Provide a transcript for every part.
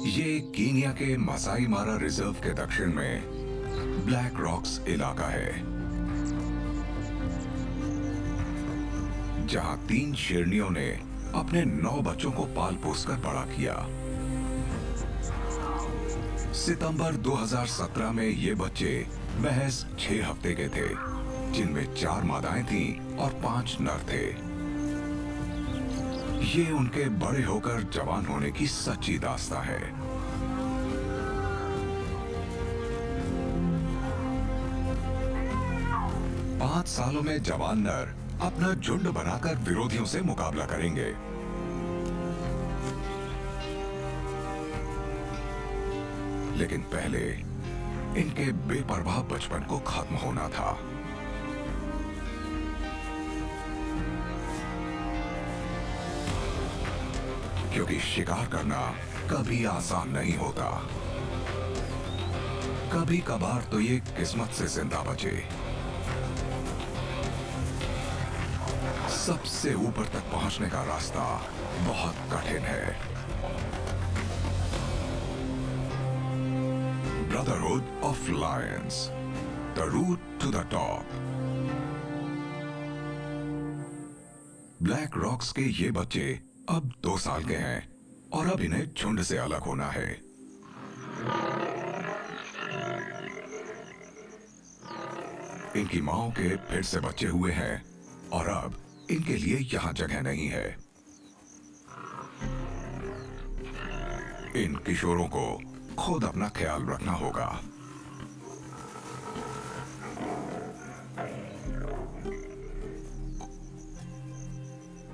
ये कीनिया के Maasai Mara reserve के दक्षिण में ब्लैक रॉक्स इलाका है, जहां 3 शेरनियों ने अपने 9 बच्चों को पाल पोस कर बड़ा किया। सितंबर 2017 में ये बच्चे महज 6 हफ्ते के थे, जिनमें 4 मादाएं थीं और 5 नर थे। ये उनके बड़े होकर जवान होने की सच्ची दास्तां है। पांच सालों में जवान नर अपना झुंड बनाकर विरोधियों से मुकाबला करेंगे। लेकिन पहले इनके बेपरवाह बचपन को खत्म होना था। क्योंकि शिकार करना कभी आसान नहीं होता। कभी कभार तो ये किस्मत से जिंदा बचे। सबसे ऊपर तक पहुंचने का रास्ता बहुत कठिन है। Brotherhood of lions, the route to the top. Black rocks के ये बच्चे अब 2 साल के हैं और अब इन्हें झुंड से अलग होना है। इनकी मांओं के फिर से बच्चे हुए हैं और अब इनके लिए यहां जगह नहीं है। इन किशोरों को खुद अपना ख्याल रखना होगा।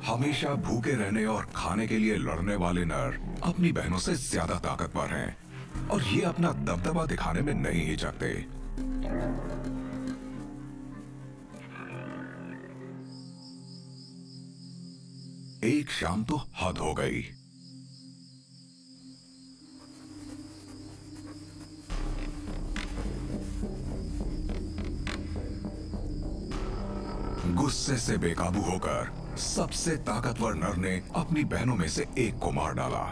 हमेशा भूखे रहने और खाने के लिए लड़ने वाले नर अपनी बहनों से ज्यादा ताकतवर हैं और ये अपना दबदबा दिखाने में नहीं हिचकते। एक शाम तो हद हो गई। गुस्से से बेकाबू होकर सबसे ताकतवर नर ने अपनी बहनों में से एक को मार डाला।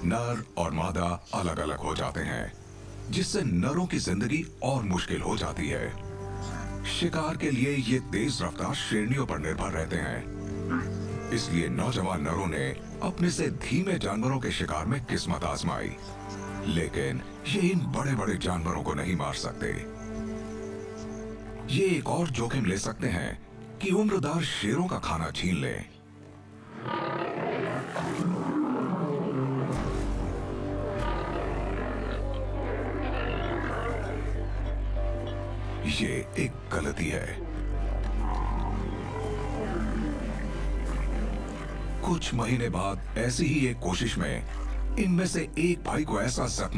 नर और मादा अलग अलग हो जाते हैं, जिससे नरों की जिंदगी और मुश्किल हो जाती है। शिकार के लिए ये तेज रफ्तार शेरनियों पर निर्भर रहते हैं। इसलिए नौजवान नरों ने अपने से धीमे जानवरों के शिकार में किस्मत आजमाई, लेकिन ये इन बड़े बड़े जानवरों को नहीं मार सकते। ये एक और जोखिम ले सकते हैं कि उम्रदार शेरों का खाना छीन लें। ये एक गलती है। कुछ महीने बाद ऐसी ही एक कोशिश में इनमें से एक भाई को ऐसा जख्म